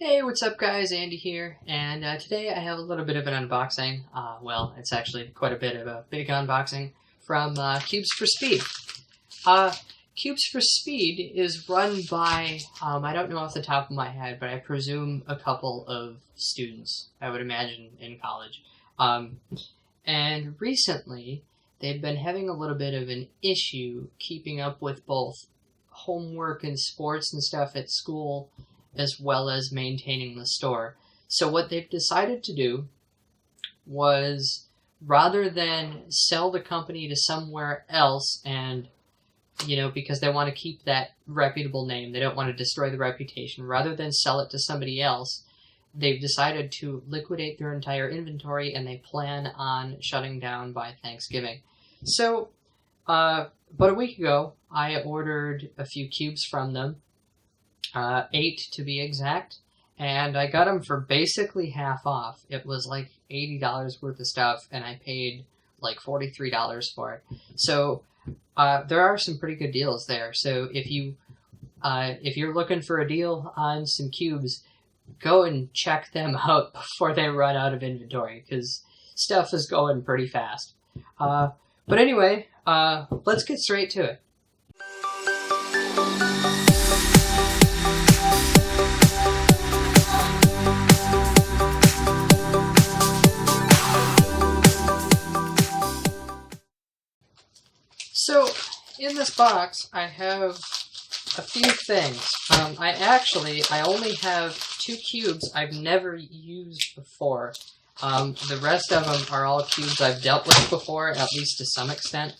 Hey, what's up guys? Andy here, and today I have a little bit of an unboxing. Well, it's actually quite a bit of a big unboxing from Cubes4Speed. Cubes4Speed is run by, I don't know off the top of my head, but I presume a couple of students, I would imagine, in college. And recently, they've been having a little bit of an issue keeping up with both homework and sports and stuff at school, as well as maintaining the store. So what they've decided to do was, rather than sell the company to somewhere else and, because they want to keep that reputable name, they don't want to destroy the reputation, rather than sell it to somebody else, they've decided to liquidate their entire inventory, and they plan on shutting down by Thanksgiving. So, about a week ago, I ordered a few cubes from them, 8 to be exact, and I got them for basically half off. It was like $80 worth of stuff, and I paid like $43 for it. So there are some pretty good deals there. So if you're looking for a deal on some cubes, go and check them out before they run out of inventory, because stuff is going pretty fast. But anyway, let's get straight to it. So, in this box, I have a few things. I only have 2 cubes I've never used before. The rest of them are all cubes I've dealt with before, at least to some extent.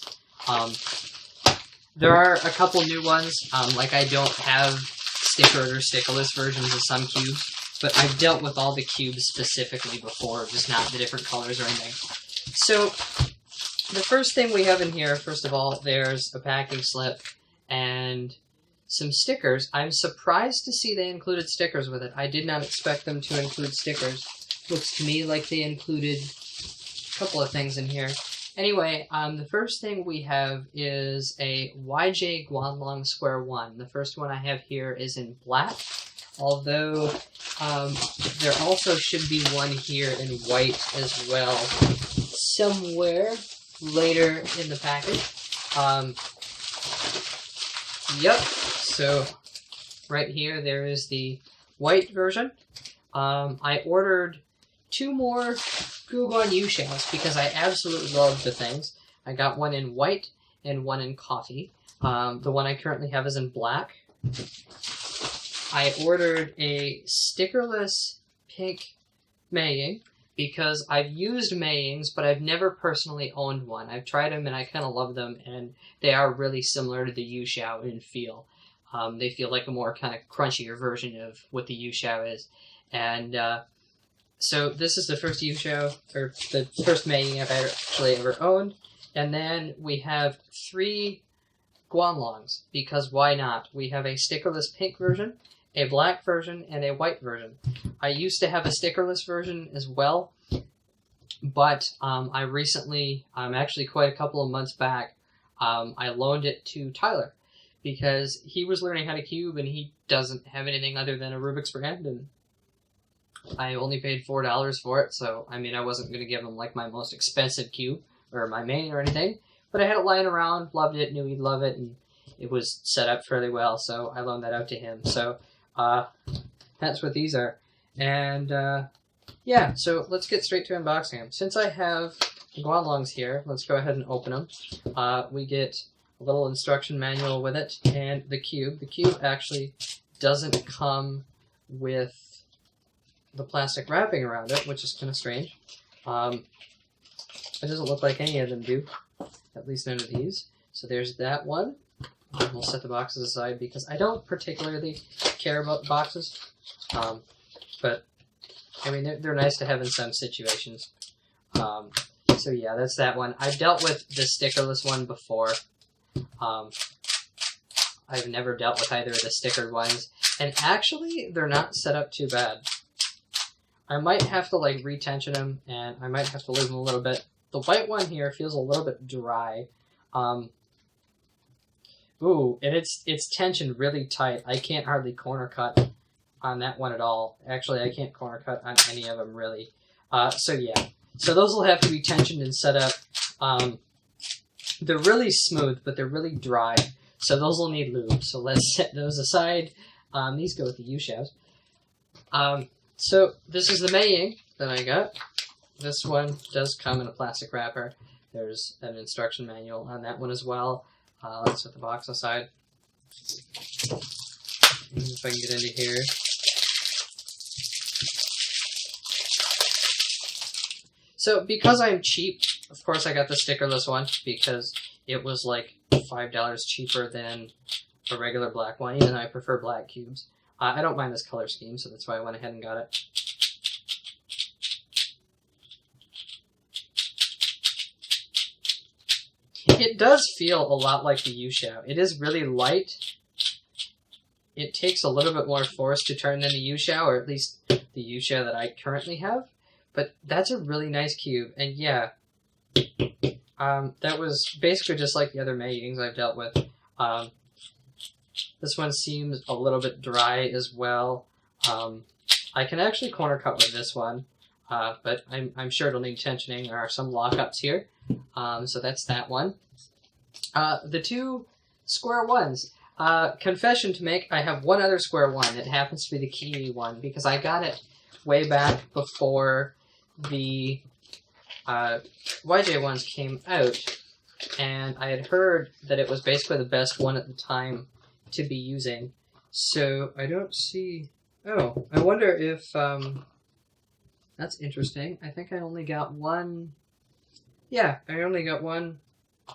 There are a couple new ones, like I don't have stickered or stickerless versions of some cubes, but I've dealt with all the cubes specifically before, just not the different colors or anything. So, the first thing we have in here, first of all, there's a packing slip and some stickers. I'm surprised to see they included stickers with it. I did not expect them to include stickers. Looks to me like they included a couple of things in here. Anyway, the first thing we have is a YJ Guanlong Square 1. The first one I have here is in black, although there also should be one here in white as well, somewhere later in the package. Yep, so right here there is the white version. I ordered 2 more Gugong U shells because I absolutely love the things. I got one in white and one in coffee. The one I currently have is in black. I ordered a stickerless pink Maying, because I've used Mayings, but I've never personally owned one. I've tried them and I kind of love them, and they are really similar to the Yuxiao in feel. They feel like a more kind of crunchier version of what the Yuxiao is. And so this is the first Yuxiao, or the first Maying I've actually ever owned. And then we have 3 Guanlongs, because why not? We have a stickerless pink version, a black version, and a white version. I used to have a stickerless version as well, but I recently, actually quite a couple of months back, I loaned it to Tyler, because he was learning how to cube, and he doesn't have anything other than a Rubik's brand, and I only paid $4 for it, so, I mean, I wasn't going to give him, like, my most expensive cube, or my main or anything, but I had it lying around, loved it, knew he'd love it, and it was set up fairly well, so I loaned that out to him. So, that's what these are. And, yeah, so let's get straight to unboxing them. Since I have Guanlongs here, let's go ahead and open them. We get a little instruction manual with it, and the cube. The cube actually doesn't come with the plastic wrapping around it, which is kind of strange. It doesn't look like any of them do, at least none of these. So there's that one. We'll set the boxes aside because I don't particularly care about boxes. But, I mean, they're nice to have in some situations. So yeah, that's that one. I've dealt with the stickerless one before. I've never dealt with either of the stickered ones. And actually, they're not set up too bad. I might have to, like, retension them, and I might have to lose them a little bit. The white one here feels a little bit dry. Ooh, and it's tensioned really tight. I can't hardly corner cut on that one at all. Actually, I can't corner cut on any of them, really. So yeah. So those will have to be tensioned and set up. They're really smooth, but they're really dry. So those will need lube. So let's set those aside. These go with the U-shafts. So this is the Maying that I got. This one does come in a plastic wrapper. There's an instruction manual on that one as well. Let's set the box aside. If I can get into here. So because I'm cheap, of course I got the stickerless one because it was like $5 cheaper than a regular black one, even though I prefer black cubes. I don't mind this color scheme, so that's why I went ahead and got it. It does feel a lot like the U-shell. It is really light. It takes a little bit more force to turn than the U-shell, or at least the U-shell that I currently have. But that's a really nice cube, and yeah, that was basically just like the other Mayings I've dealt with. This one seems a little bit dry as well. I can actually corner cut with this one, but I'm sure it'll need tensioning. There are some lockups here, so that's that one. The two square ones. Confession to make, I have one other square one. It happens to be the Kiwi one, because I got it way back before the YJ ones came out, and I had heard that it was basically the best one at the time to be using. So I don't see... Oh, I wonder if... That's interesting. I think I only got one... Yeah, I only got one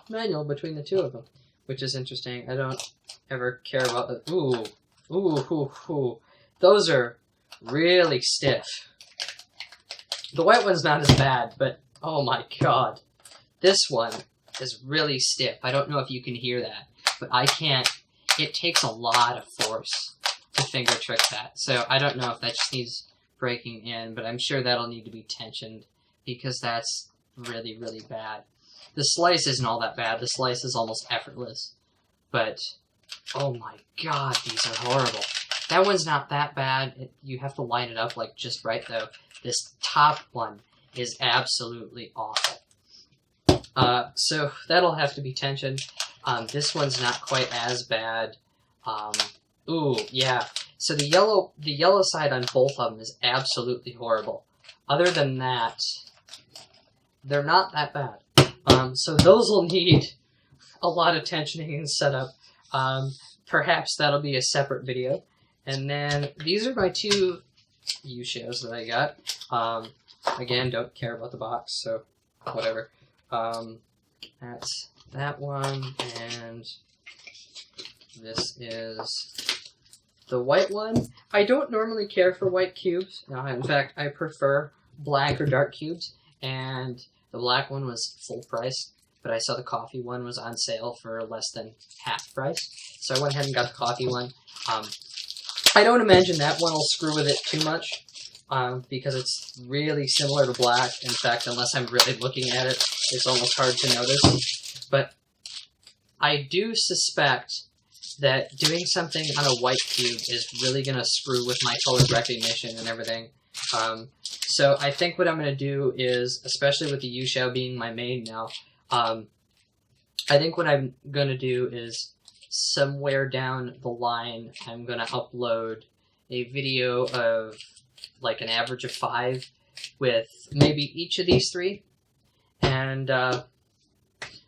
manual between the two of them, which is interesting. I don't ever care about the... Ooh. Those are really stiff. The white one's not as bad, but oh my god. This one is really stiff. I don't know if you can hear that, but I can't. It takes a lot of force to finger trick that. So I don't know if that just needs breaking in, but I'm sure that'll need to be tensioned because that's really, really bad. The slice isn't all that bad. The slice is almost effortless. But, oh my god, these are horrible. That one's not that bad. You have to line it up like just right, though. This top one is absolutely awful. So that'll have to be tensioned. This one's not quite as bad. Ooh, yeah. So the yellow side on both of them is absolutely horrible. Other than that, they're not that bad. So those will need a lot of tensioning and setup. Perhaps that'll be a separate video. And then these are my two U-shows that I got. Again, don't care about the box, so whatever. That's that one, and this is the white one. I don't normally care for white cubes. In fact, I prefer black or dark cubes, and the black one was full price, but I saw the coffee one was on sale for less than half price, so I went ahead and got the coffee one. I don't imagine that one will screw with it too much, because it's really similar to black. In fact, unless I'm really looking at it, it's almost hard to notice. But I do suspect that doing something on a white cube is really going to screw with my color recognition and everything. So I think what I'm going to do is, especially with the U-shell being my main now, I think what I'm going to do is somewhere down the line, I'm going to upload a video of like an average of 5 with maybe each of these 3. And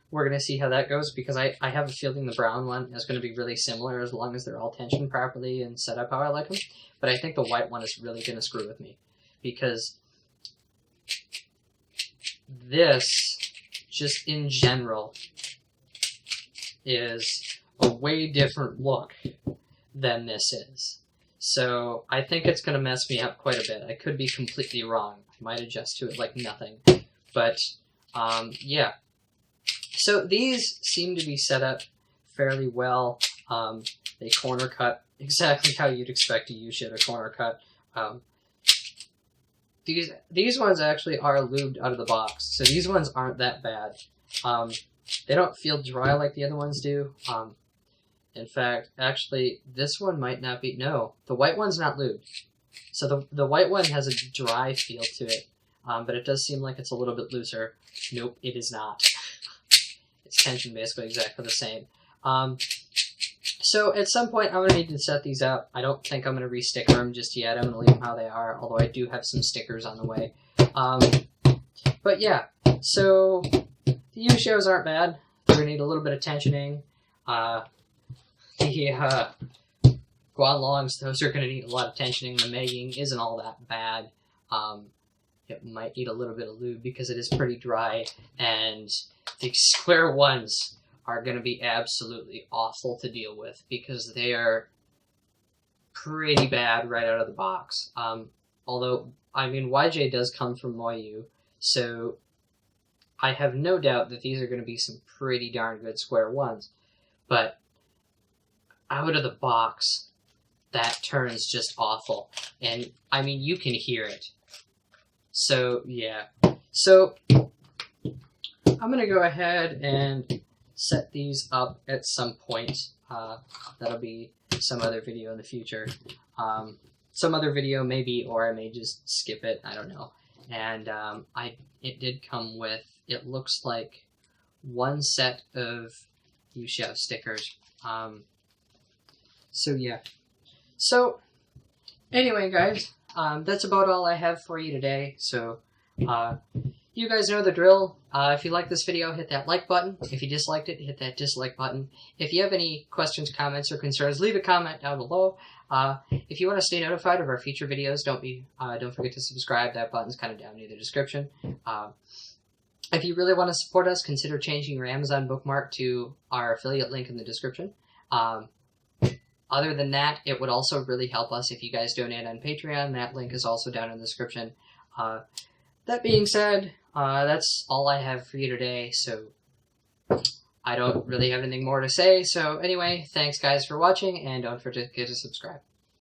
we're going to see how that goes, because I have a feeling the brown one is going to be really similar as long as they're all tensioned properly and set up how I like them. But I think the white one is really going to screw with me, because this, just in general, is a way different look than this is. So I think it's going to mess me up quite a bit. I could be completely wrong. I might adjust to it like nothing. But, yeah. So these seem to be set up fairly well. They corner cut exactly how you'd expect a U-shell to corner cut. These ones actually are lubed out of the box, so these ones aren't that bad. They don't feel dry like the other ones do. In fact, actually, this one might not be... No, the white one's not lubed. So the white one has a dry feel to it, but it does seem like it's a little bit looser. Nope, it is not. It's tension basically exactly the same. So at some point, I'm going to need to set these up. I don't think I'm going to re-sticker them just yet. I'm going to leave them how they are, although I do have some stickers on the way. But yeah, so the U-shows aren't bad. We're going to need a little bit of tensioning. The Guanlongs, those are going to need a lot of tensioning. The Megging isn't all that bad. It might need a little bit of lube because it is pretty dry, and the square ones are going to be absolutely awful to deal with because they are pretty bad right out of the box. Although, I mean, YJ does come from Moyu, so I have no doubt that these are going to be some pretty darn good square ones. But out of the box, that turns just awful. And, I mean, you can hear it. So, yeah. So, I'm going to go ahead and set these up at some point. That'll be some other video in the future. Some other video maybe, or I may just skip it. I don't know. And it did come with, it looks like, one set of U-Show stickers. So yeah. So anyway, guys, that's about all I have for you today. So you guys know the drill. If you like this video, hit that like button. If you disliked it, hit that dislike button. If you have any questions, comments, or concerns, leave a comment down below. If you want to stay notified of our future videos, don't forget to subscribe. That button's kind of down near the description. If you really want to support us, consider changing your Amazon bookmark to our affiliate link in the description. Other than that, it would also really help us if you guys donate on Patreon. That link is also down in the description. That being said, that's all I have for you today, so I don't really have anything more to say. So anyway, thanks guys for watching, and don't forget to subscribe.